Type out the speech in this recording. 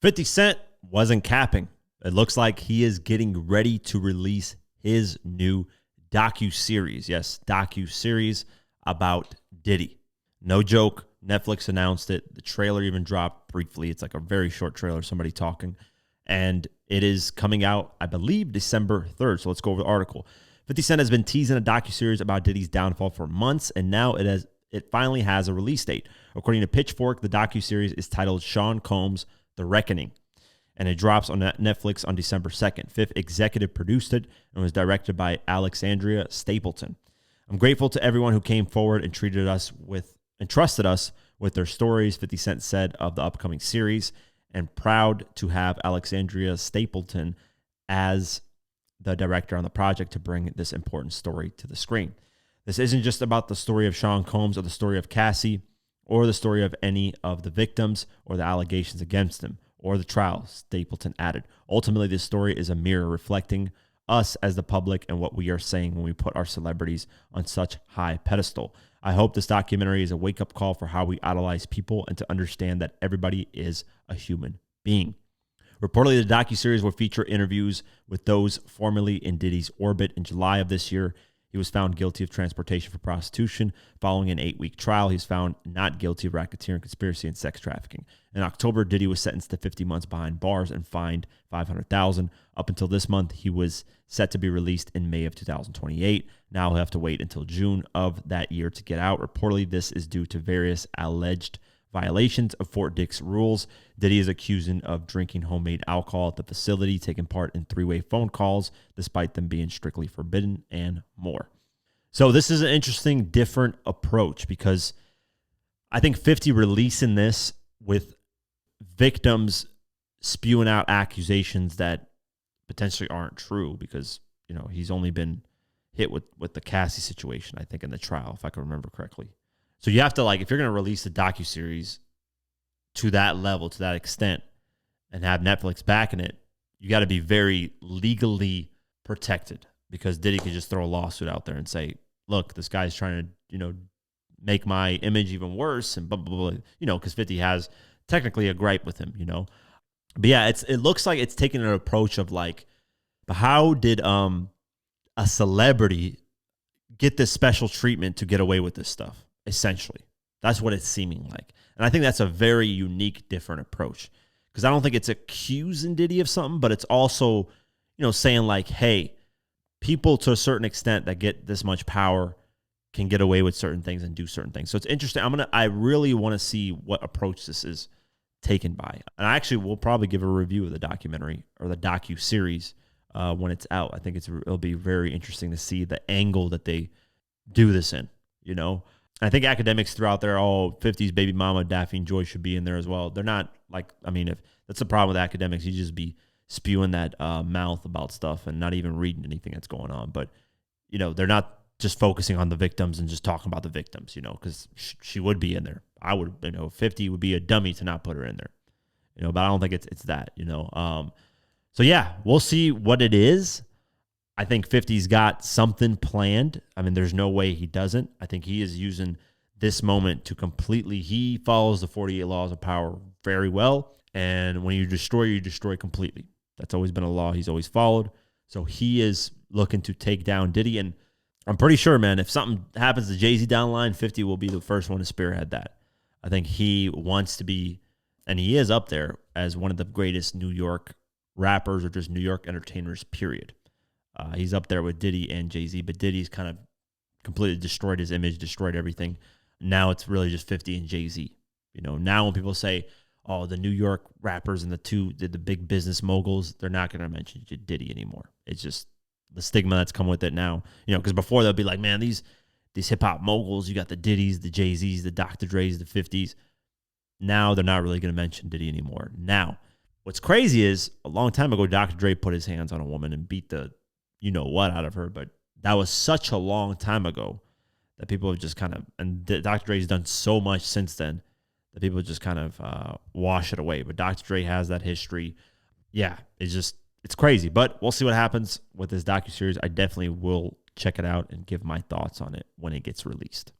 50 Cent wasn't capping. It looks like he is getting ready to release his new docuseries. Yes, docuseries about Diddy. No joke. Netflix announced it. The trailer even dropped briefly. It's like a very short trailer, somebody talking. And it is coming out, I believe, December 3rd. So let's go over the article. 50 Cent has been teasing a docuseries about Diddy's downfall for months, and now it finally has a release date. According to Pitchfork, the docuseries is titled Sean Combs: The Reckoning, and it drops on Netflix on December 2nd. Fifth executive produced it and was directed by Alexandria Stapleton. I'm grateful to everyone who came forward and trusted us with their stories, 50 Cent said of the upcoming series, and proud to have Alexandria Stapleton as the director on the project to bring this important story to the screen. This isn't just about the story of Sean Combs or the story of Cassie or the story of any of the victims or the allegations against him or the trial, Stapleton added. Ultimately, this story is a mirror reflecting us as the public and what we are saying when we put our celebrities on such high pedestal. I hope this documentary is a wake-up call for how we idolize people and to understand that everybody is a human being. Reportedly, the docuseries will feature interviews with those formerly in Diddy's orbit. In July of this year, he was found guilty of transportation for prostitution. Following an 8-week trial, he was found not guilty of racketeering, conspiracy, and sex trafficking. In October, Diddy was sentenced to 50 months behind bars and fined $500,000. Up until this month, he was set to be released in May of 2028. Now he'll have to wait until June of that year to get out. Reportedly, this is due to various alleged violations of Fort Dix rules. Diddy is accused of drinking homemade alcohol at the facility, taking part in 3-way phone calls, despite them being strictly forbidden, and more. So this is an interesting, different approach because I think 50 releasing this with victims spewing out accusations that potentially aren't true because, you know, he's only been hit with the Cassie situation, I think, in the trial, if I can remember correctly. So you have to, like, if you're going to release a docuseries to that level, to that extent, and have Netflix backing it, you got to be very legally protected because Diddy could just throw a lawsuit out there and say, look, this guy's trying to, you know, make my image even worse and blah, blah, blah, you know, because 50 has technically a gripe with him, you know. But yeah, it looks like it's taking an approach of like, but how did a celebrity get this special treatment to get away with this stuff? Essentially, that's what it's seeming like. And I think that's a very unique, different approach because I don't think it's accusing Diddy of something, but it's also, you know, saying like, hey, people to a certain extent that get this much power can get away with certain things and do certain things. So it's interesting. I really want to see what approach this is taken by. And I actually will probably give a review of the documentary or the docu-series when it's out. I think it'll be very interesting to see the angle that they do this in, you know. I think academics throughout there, 50's baby mama, Daffy and Joy should be in there as well. They're not like, I mean, if that's the problem with academics, you just be spewing that mouth about stuff and not even reading anything that's going on. But, you know, they're not just focusing on the victims and just talking about the victims, you know, because she would be in there. I would, you know, 50 would be a dummy to not put her in there, you know, but I don't think it's that, you know. So, yeah, we'll see what it is. I think 50's got something planned. I mean, there's no way he doesn't. I think he is using this moment to completely, he follows the 48 laws of power very well. And when you destroy completely. That's always been a law he's always followed. So he is looking to take down Diddy. And I'm pretty sure, man, if something happens to Jay-Z down the line, 50 will be the first one to spearhead that. I think he wants to be, and he is up there as one of the greatest New York rappers or just New York entertainers, period. He's up there with Diddy and Jay-Z, but Diddy's kind of completely destroyed his image, destroyed everything. Now it's really just 50 and Jay-Z. You know, now when people say, oh, the New York rappers and the big business moguls, they're not going to mention Diddy anymore. It's just the stigma that's come with it now. You know, because before they'll be like, man, these hip-hop moguls, you got the Diddys, the Jay-Z's, the Dr. Dre's, the 50s. Now they're not really going to mention Diddy anymore. Now, what's crazy is a long time ago, Dr. Dre put his hands on a woman and beat the you-know-what out of her, but that was such a long time ago that people have just kind of, and Dr. Dre's done so much since then that people just kind of wash it away. But Dr. Dre has that history. Yeah, it's crazy. But we'll see what happens with this docuseries. I definitely will check it out and give my thoughts on it when it gets released.